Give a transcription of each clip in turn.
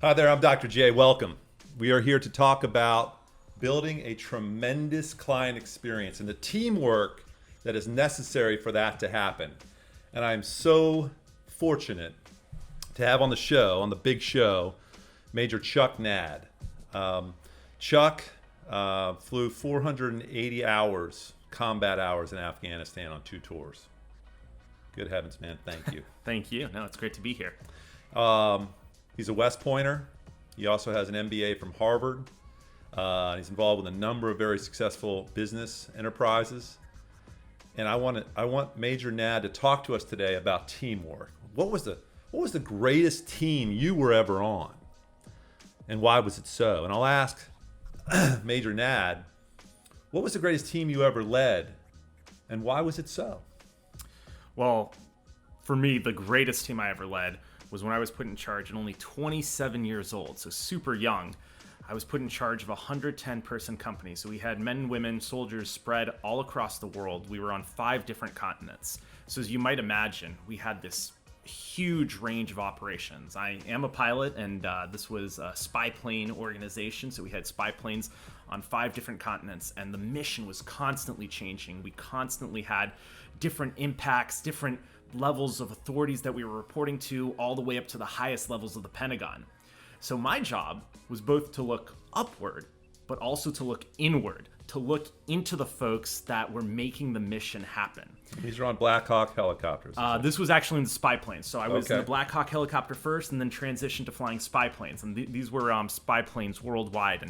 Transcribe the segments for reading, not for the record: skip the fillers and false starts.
Hi there, I'm Dr. J. Welcome. We are here to talk about building a tremendous client experience and the teamwork that is necessary for that to happen. And I'm so fortunate to have on the show, on the big show, Major Chuck Nadd. Chuck flew 480 hours, combat hours in Afghanistan on 2 tours. Good heavens, man, thank you. Thank you. No, it's great to be here. He's a West Pointer. He also has an MBA from Harvard. He's involved with a number of very successful business enterprises. And I want Major Nadd to talk to us today about teamwork. What was the greatest team you were ever on? And why was it so? And I'll ask Major Nadd, what was the greatest team you ever led? And why was it so? Well, for me, the greatest team I ever led was when I was put in charge at only 27 years old, so super young. I was put in charge of a 110-person company. So we had men and women, soldiers spread all across the world. We were on 5 different continents. So as you might imagine, we had this huge range of operations. I am a pilot, and this was a spy plane organization. So we had spy planes on 5 different continents, and the mission was constantly changing. We constantly had different impacts, different levels of authorities that we were reporting to, all the way up to the highest levels of the Pentagon. So my job was both to look upward, but also to look inward, to look into the folks that were making the mission happen. These are on Blackhawk helicopters. This was actually in the spy planes. So I was in the Blackhawk helicopter first, and then transitioned to flying spy planes. And these were spy planes worldwide.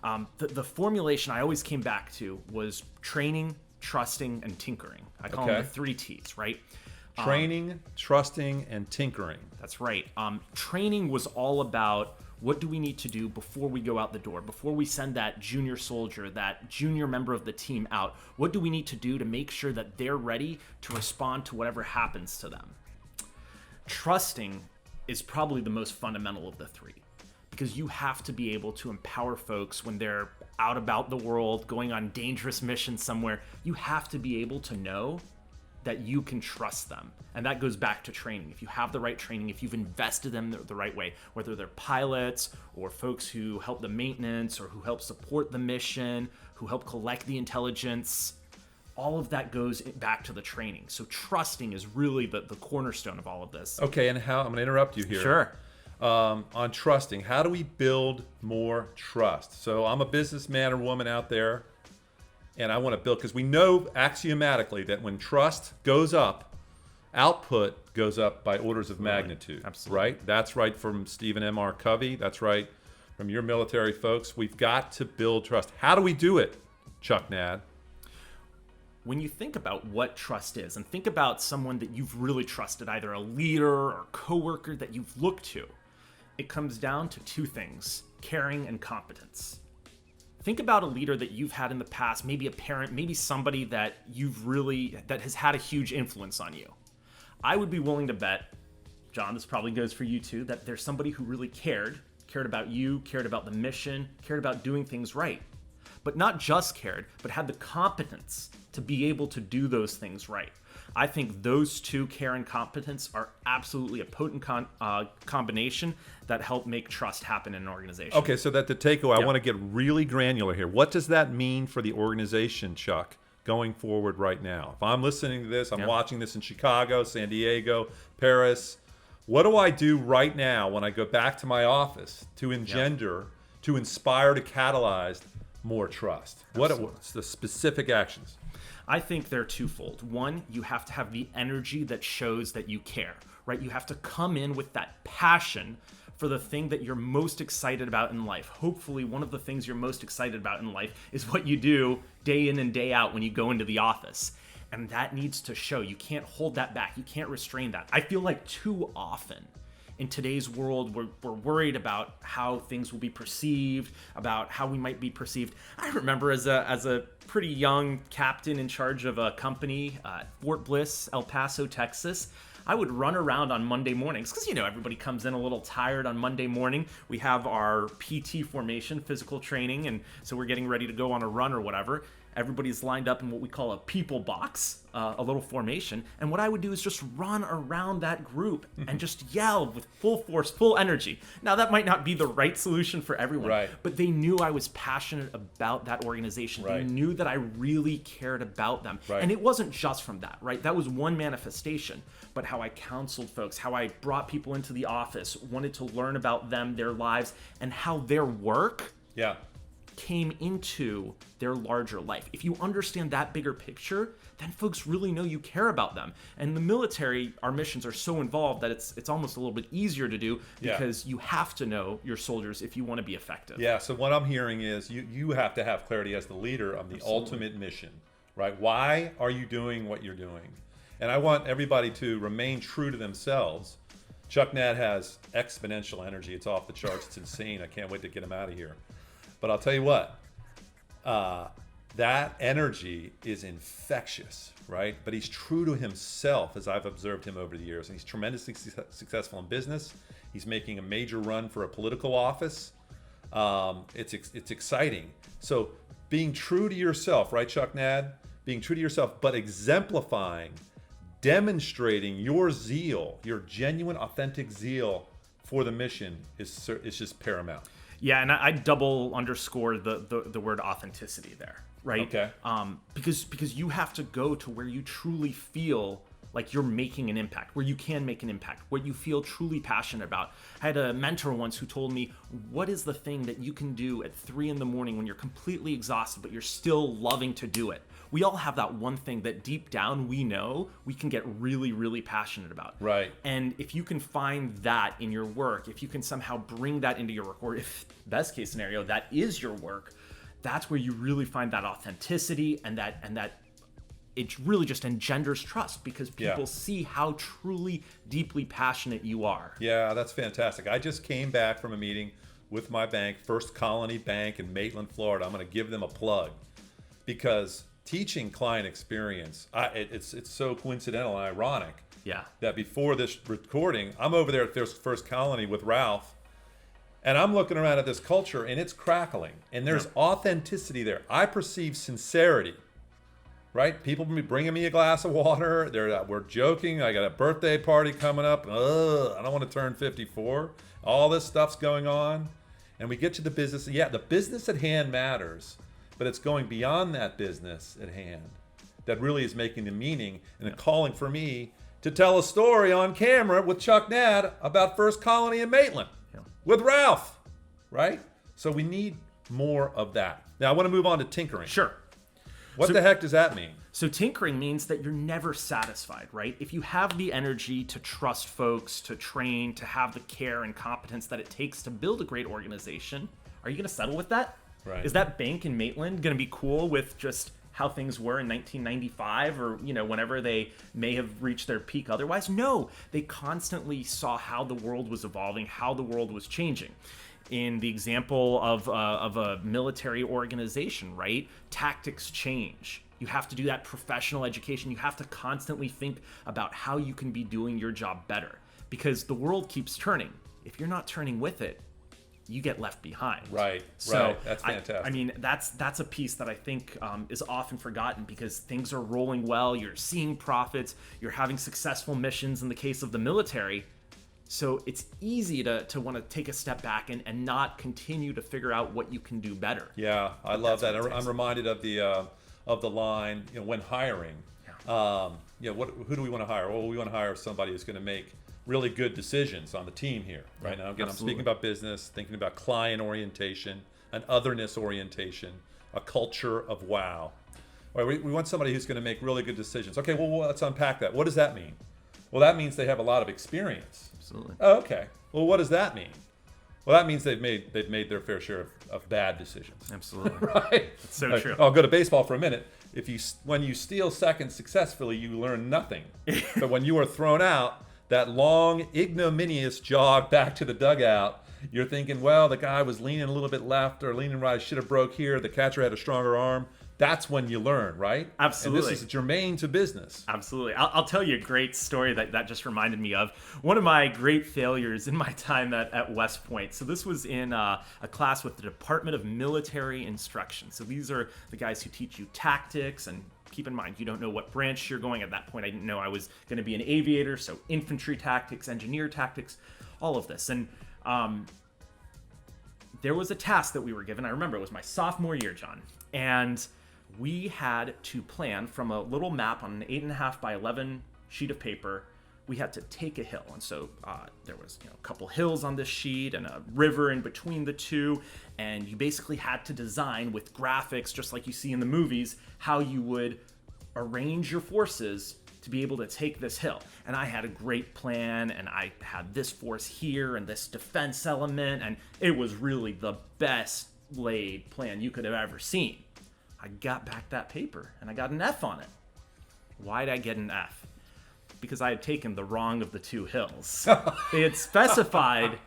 And the formulation I always came back to was training, trusting, and tinkering. I call them the 3 T's, right? Training, trusting, and tinkering. That's right. Training was all about what do we need to do before we go out the door, before we send that junior soldier, that junior member of the team out. What do we need to do to make sure that they're ready to respond to whatever happens to them? Trusting is probably the most fundamental of the 3, because you have to be able to empower folks when they're out about the world, going on dangerous missions somewhere. You have to be able to know that you can trust them. And that goes back to training. If you have the right training, if you've invested them the right way, whether they're pilots or folks who help the maintenance or who help support the mission, who help collect the intelligence, all of that goes back to the training. So trusting is really the cornerstone of all of this. Okay, and how, I'm gonna interrupt you here. Sure. On trusting, how do we build more trust? So I'm a businessman or woman out there, and I want to build, because we know axiomatically that when trust goes up, output goes up by orders of magnitude. Absolutely. Right? That's right from Stephen M.R. Covey. That's right from your military folks. We've got to build trust. How do we do it, Chuck Nadd? When you think about what trust is, and think about someone that you've really trusted, either a leader or coworker that you've looked to, it comes down to 2 things: caring and competence. Think about a leader that you've had in the past, maybe a parent, maybe somebody that that has had a huge influence on you. I would be willing to bet, John, this probably goes for you too, that there's somebody who really cared about you, cared about the mission, cared about doing things right. But not just cared, but had the competence to be able to do those things right. I think those 2, care and competence, are absolutely a potent combination that help make trust happen in an organization. Okay, so that the takeaway, I want to get really granular here. What does that mean for the organization, Chuck, going forward right now? If I'm listening to this, I'm watching this in Chicago, San Diego, Paris. What do I do right now when I go back to my office to engender, to inspire, to catalyze more trust? What's the specific actions? I think they're twofold. One, you have to have the energy that shows that you care, right? You have to come in with that passion for the thing that you're most excited about in life. Hopefully, one of the things you're most excited about in life is what you do day in and day out when you go into the office. And that needs to show. You can't hold that back. You can't restrain that. I feel like too often in today's world, we're worried about how things will be perceived, about how we might be perceived. I remember as a pretty young captain in charge of a company, Fort Bliss, El Paso, Texas, I would run around on Monday mornings because, everybody comes in a little tired on Monday morning. We have our PT formation, physical training, and so we're getting ready to go on a run or whatever. Everybody's lined up in what we call a people box, a little formation. And what I would do is just run around that group and just yell with full force, full energy. Now, that might not be the right solution for everyone, Right. but they knew I was passionate about that organization. Right. They knew that I really cared about them. Right. And it wasn't just from that, right? That was one manifestation, but how I counseled folks, how I brought people into the office, wanted to learn about them, their lives, and how their work Yeah. came into their larger life. If you understand that bigger picture, then folks really know you care about them. And the military, our missions are so involved that it's almost a little bit easier to do because you have to know your soldiers if you want to be effective. Yeah, so what I'm hearing is you have to have clarity as the leader of the ultimate mission, right? Why are you doing what you're doing? And I want everybody to remain true to themselves. Chuck Nadd has exponential energy. It's off the charts. It's insane. I can't wait to get him out of here. But I'll tell you what, that energy is infectious, right? But he's true to himself, as I've observed him over the years. And he's tremendously successful in business. He's making a major run for a political office. It's exciting. So being true to yourself, right, Chuck Nadd? Being true to yourself, but exemplifying, demonstrating your zeal, your genuine, authentic zeal for the mission is just paramount. Yeah, and I double underscore the word authenticity there, right? Okay. Because you have to go to where you truly feel like you're making an impact, where you can make an impact, what you feel truly passionate about. I had a mentor once who told me, what is the thing that you can do at 3 a.m. when you're completely exhausted, but you're still loving to do it? We all have that one thing that deep down we know we can get really, really passionate about. Right. And if you can find that in your work, if you can somehow bring that into your work, or if best case scenario, that is your work, that's where you really find that authenticity and that it really just engenders trust because people see how truly, deeply passionate you are. Yeah, that's fantastic. I just came back from a meeting with my bank, First Colony Bank in Maitland, Florida. I'm going to give them a plug because teaching client experience, it's so coincidental and ironic that before this recording, I'm over there at First Colony with Ralph, and I'm looking around at this culture, and it's crackling, and there's authenticity there. I perceive sincerity, right? People bringing me a glass of water. We're joking. I got a birthday party coming up. I don't want to turn 54. All this stuff's going on, and we get to the business. Yeah, the business at hand matters. But it's going beyond that business at hand that really is making the meaning and a calling for me to tell a story on camera with Chuck Nadd about First Colony in Maitland with Ralph, right? So we need more of that. Now I want to move on to tinkering. Sure. What the heck does that mean? So tinkering means that you're never satisfied, right? If you have the energy to trust folks, to train, to have the care and competence that it takes to build a great organization, are you going to settle with that? Right. Is that bank in Maitland going to be cool with just how things were in 1995 or, whenever they may have reached their peak otherwise? No, they constantly saw how the world was evolving, how the world was changing. In the example of a military organization, right? Tactics change. You have to do that professional education. You have to constantly think about how you can be doing your job better because the world keeps turning. If you're not turning with it, you get left behind. Right. That's fantastic. I mean, that's a piece that I think is often forgotten because things are rolling well. You're seeing profits. You're having successful missions in the case of the military. So it's easy to want to take a step back and not continue to figure out what you can do better. Yeah, I love that. I'm reminded of the line, when hiring. Who do we want to hire? Well, we want to hire somebody who's going to make really good decisions on the team here. Right now, again, I'm speaking about business, thinking about client orientation, an otherness orientation, a culture of wow. All right, we want somebody who's going to make really good decisions. Okay, well, let's unpack that. What does that mean? Well, that means they have a lot of experience. Absolutely. Oh, okay. Well, what does that mean? Well, that means they've made their fair share of bad decisions. Absolutely. Right? That's so true. I'll go to baseball for a minute. When you steal seconds successfully, you learn nothing. But when you are thrown out, that long, ignominious jog back to the dugout, you're thinking, well, the guy was leaning a little bit left or leaning right, should have broke here. The catcher had a stronger arm. that's when you learn, right? Absolutely. And this is germane to business. Absolutely. I'll tell you a great story that just reminded me of one of my great failures in my time at West Point. So this was in a class with the Department of Military Instruction. So these are the guys who teach you tactics, and keep in mind, you don't know what branch you're going. At that point, I didn't know I was going to be an aviator, so infantry tactics, engineer tactics, all of this. And there was a task that we were given. I remember it was my sophomore year, John. And we had to plan from a little map on an 8.5 by 11 sheet of paper. We had to take a hill. And so there was a couple hills on this sheet and a river in between the two. And you basically had to design with graphics, just like you see in the movies, how you would arrange your forces to be able to take this hill. And I had a great plan, and I had this force here and this defense element, and it was really the best laid plan you could have ever seen. I got back that paper and I got an F on it. Why did I get an F? Because I had taken the wrong of the two hills. They had specified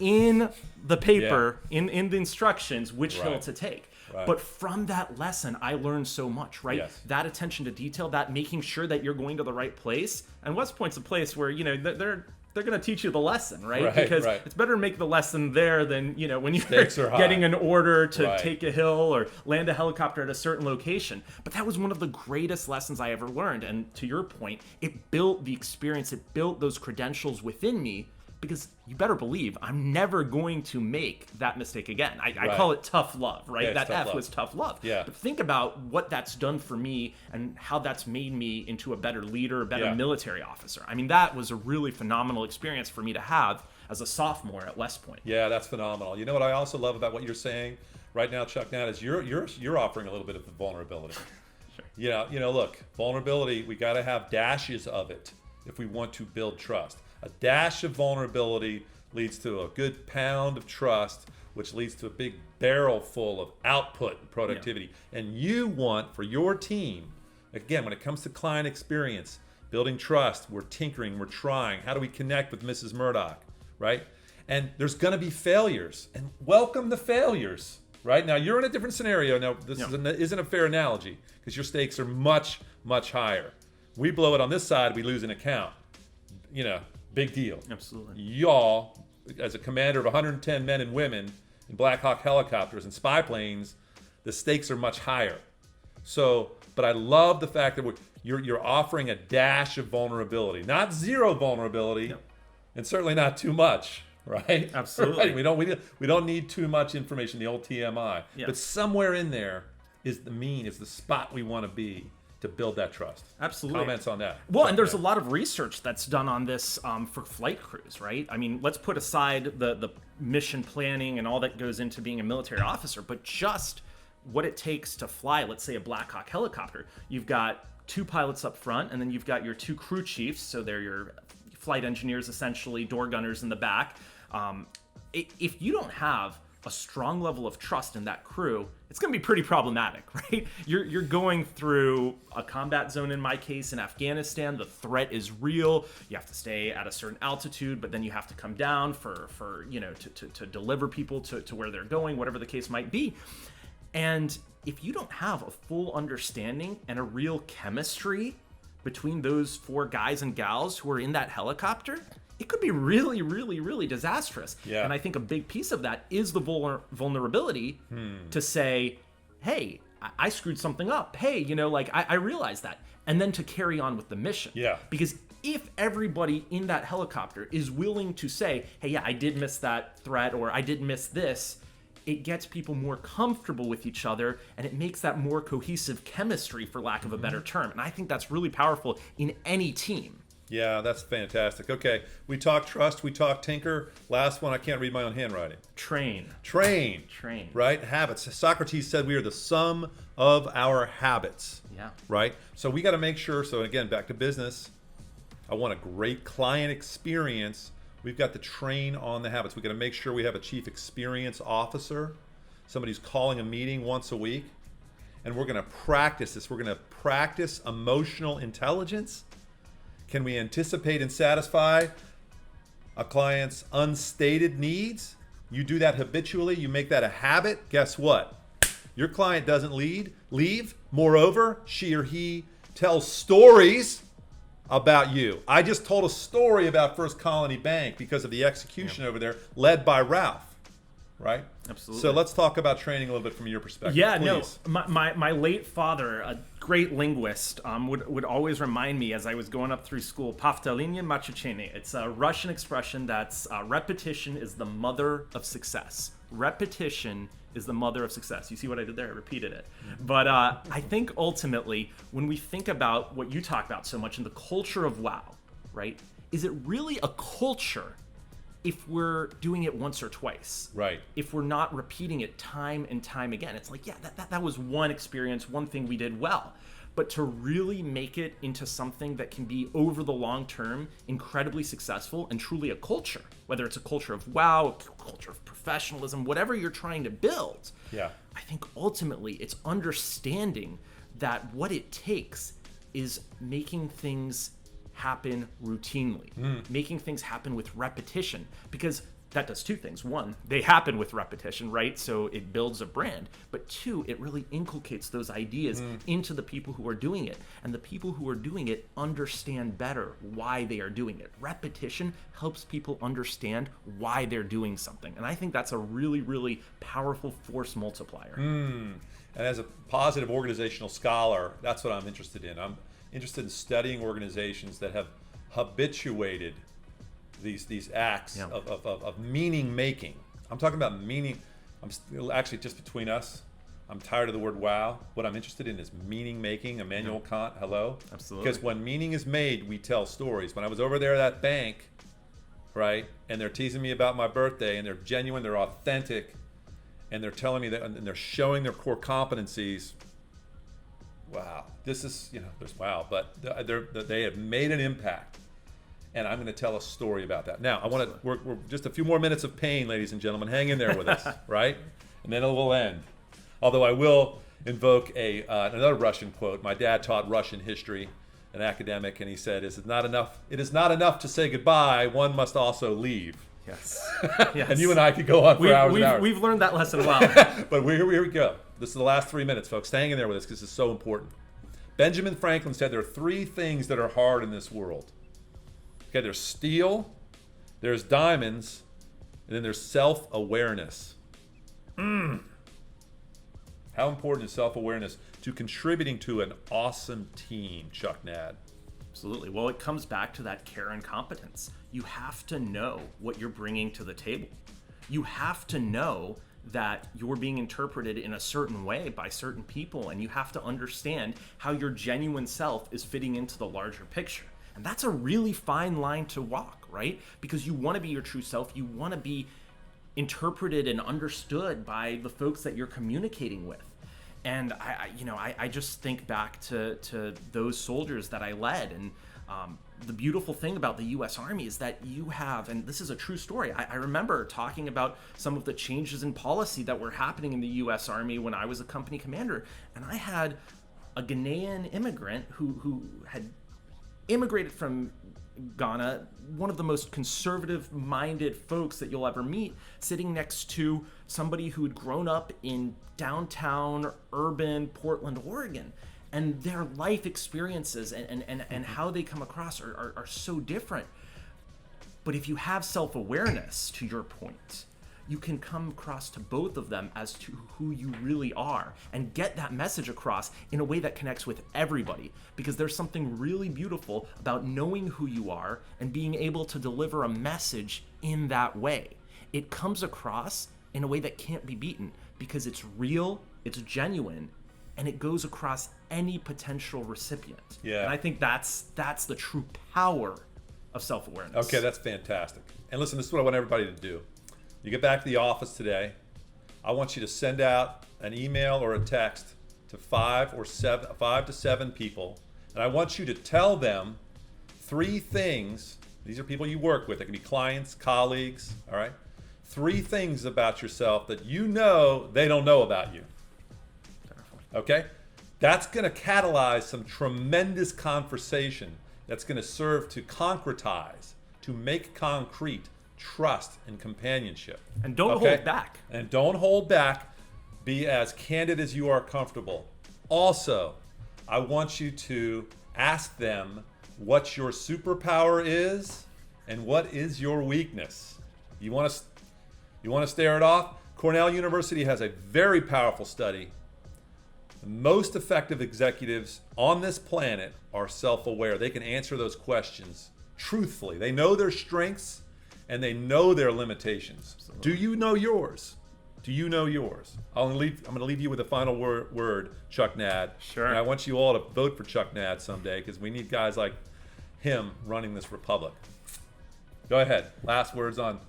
in the paper, in the instructions, which hill to take. Right. But from that lesson, I learned so much, right? Yes. That attention to detail, that making sure that you're going to the right place. And West Point's a place where, they're going to teach you the lesson, right? Because it's better to make the lesson there than, when you're getting an order to take a hill or land a helicopter at a certain location. But that was one of the greatest lessons I ever learned. And to your point, it built the experience, it built those credentials within me, because you better believe I'm never going to make that mistake again. I call it tough love, right? Yeah, that F was tough love. Yeah. But think about what that's done for me and how that's made me into a better leader, a better military officer. I mean, that was a really phenomenal experience for me to have as a sophomore at West Point. Yeah, that's phenomenal. You know what I also love about what you're saying right now, Chuck Nadd, is you're offering a little bit of the vulnerability. Sure. Look, vulnerability, we got to have dashes of it if we want to build trust. A dash of vulnerability leads to a good pound of trust, which leads to a big barrel full of output and productivity. Yeah. And you want, for your team, again, when it comes to client experience, building trust, we're tinkering, we're trying. How do we connect with Mrs. Murdoch, right? And there's going to be failures, and welcome the failures, right? Now, you're in a different scenario. Now, this isn't a fair analogy because your stakes are much, much higher. We blow it on this side, we lose an account. Big deal. Absolutely. Y'all, as a commander of 110 men and women in Blackhawk helicopters and spy planes, the stakes are much higher. So, but I love the fact that you're offering a dash of vulnerability, not zero vulnerability, and certainly not too much, right? Absolutely. Right? We don't need too much information, the old TMI. Yeah. But somewhere in there is the spot we want to be to build that trust. Absolutely. Comments on that? Well, and there's a lot of research that's done on this for flight crews, right? I mean, let's put aside the mission planning and all that goes into being a military officer, but just what it takes to fly, let's say, a Blackhawk helicopter. You've got two pilots up front, and then you've got your two crew chiefs, so they're your flight engineers, essentially, door gunners in the back. If you don't have a strong level of trust in that crew, it's going to be pretty problematic, right? You're going through a combat zone, in my case, in Afghanistan. The threat is real. You have to stay at a certain altitude, but then you have to come down to deliver people to where they're going, whatever the case might be. And if you don't have a full understanding and a real chemistry between those four guys and gals who are in that helicopter, it could be really, really, really disastrous. Yeah. And I think a big piece of that is the vulnerability to say, hey, I screwed something up. Hey, I realized that. And then to carry on with the mission. Yeah. Because if everybody in that helicopter is willing to say, hey, yeah, I did miss that threat, or I did miss this, it gets people more comfortable with each other, and it makes that more cohesive chemistry, for lack of a better term. And I think that's really powerful in any team. Yeah, that's fantastic. Okay, we talk trust, we talk tinker. Last one, I can't read my own handwriting. Train. Right? Habits. Socrates said we are the sum of our habits. Yeah. Right? So we got to make sure, so again, back to business. I want a great client experience. We've got to train on the habits. We got to make sure we have a chief experience officer, somebody who's calling a meeting once a week. And we're going to practice this. We're going to practice emotional intelligence. Can we anticipate and satisfy a client's unstated needs? You do that habitually, you make that a habit, guess what? Your client doesn't leave. Moreover, she or he tells stories about you. I just told a story about First Colony Bank because of the execution over there, led by Ralph. Right? Absolutely. So let's talk about training a little bit from your perspective. Yeah, please. no. My late father, a great linguist, would always remind me as I was going up through school, "Повторение мать учения." It's a Russian expression that's repetition is the mother of success. Repetition is the mother of success. You see what I did there? I repeated it. But I think ultimately, when we think about what you talk about so much in the culture of WoW, right? Is it really a culture if we're doing it once or twice? Right. If we're not repeating it time and time again? It's like, yeah, that was one experience, one thing we did well. But to really make it into something that can be over the long term incredibly successful and truly a culture, whether it's a culture of WoW, a culture of professionalism, whatever you're trying to build, Yeah. I think ultimately it's understanding that what it takes is making things happen routinely, making things happen with repetition, because that does two things. One, they happen with repetition, right? So it builds a brand. But two, it really inculcates those ideas into the people who are doing it. And the people who are doing it understand better why they are doing it. Repetition helps people understand why they're doing something. And I think that's a really, really powerful force multiplier. And as a positive organizational scholar, that's what I'm interested in. I'm interested in studying organizations that have habituated these acts of meaning making. I'm talking about meaning. Actually, just between us, I'm tired of the word wow. What I'm interested in is meaning making. Immanuel Kant, hello? Absolutely. Because when meaning is made, we tell stories. When I was over there at that bank, right, and they're teasing me about my birthday, and they're genuine, they're authentic, and they're telling me that, and they're showing their core competencies. Wow, this is, there's wow, but they have made an impact. And I'm going to tell a story about that. Now, we're just a few more minutes of pain, ladies and gentlemen. Hang in there with us, right? And then it will end. Although I will invoke another Russian quote. My dad taught Russian history, an academic, and he said, it is not enough to say goodbye, one must also leave. Yes. And you and I could go on for hours and hours. We've learned that lesson well. But here we go. This is the last 3 minutes, folks. Hang in there with us because it's so important. Benjamin Franklin said there are three things that are hard in this world. Okay, there's steel, there's diamonds, and then there's self-awareness. How important is self-awareness to contributing to an awesome team, Chuck Nadd? Absolutely. Well, it comes back to that care and competence. You have to know what you're bringing to the table. You have to know that you're being interpreted in a certain way by certain people, and you have to understand how your genuine self is fitting into the larger picture. And that's a really fine line to walk, right? Because you want to be your true self. You want to be interpreted and understood by the folks that you're communicating with. And I just think back to those soldiers that I led. And the beautiful thing about the U.S. Army is that you have, and this is a true story, I remember talking about some of the changes in policy that were happening in the U.S. Army when I was a company commander. And I had a Ghanaian immigrant who had immigrated from Ghana, one of the most conservative-minded folks that you'll ever meet, sitting next to somebody who had grown up in downtown, urban Portland, Oregon. And their life experiences and how they come across are so different. But if you have self-awareness, to your point, you can come across to both of them as to who you really are and get that message across in a way that connects with everybody. Because there's something really beautiful about knowing who you are and being able to deliver a message in that way. It comes across in a way that can't be beaten because it's real, it's genuine, and it goes across any potential recipient. Yeah. And I think that's the true power of self-awareness. Okay, that's fantastic. And listen, this is what I want everybody to do. You get back to the office today, I want you to send out an email or a text to 5 to 7 people, and I want you to tell them 3 things. These are people you work with. It can be clients, colleagues, all right? 3 things about yourself that you know they don't know about you. Okay? That's going to catalyze some tremendous conversation that's going to serve to concretize, to make concrete trust and companionship. And don't hold back. And don't hold back. Be as candid as you are comfortable. Also, I want you to ask them what your superpower is and what is your weakness. You want to stare it off? Cornell University has a very powerful study. The most effective executives on this planet are self-aware. They can answer those questions truthfully. They know their strengths and they know their limitations. Absolutely. Do you know yours? Do you know yours? I'm going to leave you with a final word, Chuck Nadd. Sure. And I want you all to vote for Chuck Nadd someday because we need guys like him running this republic. Go ahead. Last words on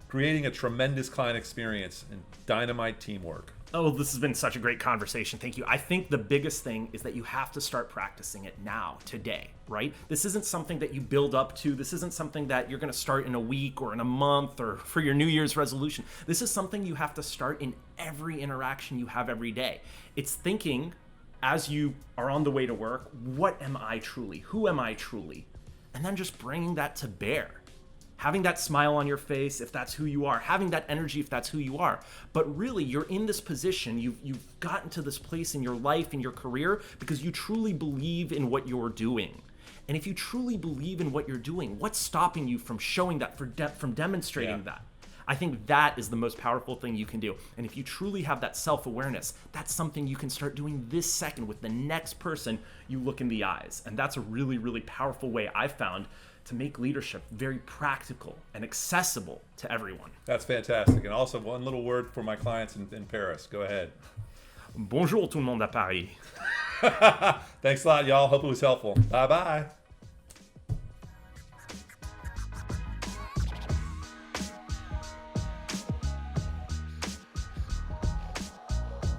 creating a tremendous client experience and dynamite teamwork. Oh, this has been such a great conversation. Thank you. I think the biggest thing is that you have to start practicing it now, today, right? This isn't something that you build up to. This isn't something that you're going to start in a week or in a month or for your New Year's resolution. This is something you have to start in every interaction you have every day. It's thinking as you are on the way to work, what am I truly? Who am I truly? And then just bringing that to bear. Having that smile on your face if that's who you are, having that energy if that's who you are. But really, you're in this position, you've gotten to this place in your life, in your career, because you truly believe in what you're doing. And if you truly believe in what you're doing, what's stopping you from showing that, from demonstrating that? I think that is the most powerful thing you can do. And if you truly have that self-awareness, that's something you can start doing this second with the next person you look in the eyes. And that's a really, really powerful way I've found to make leadership very practical and accessible to everyone. That's fantastic. And also one little word for my clients in Paris. Go ahead. Bonjour tout le monde à Paris. Thanks a lot, y'all. Hope it was helpful. Bye-bye.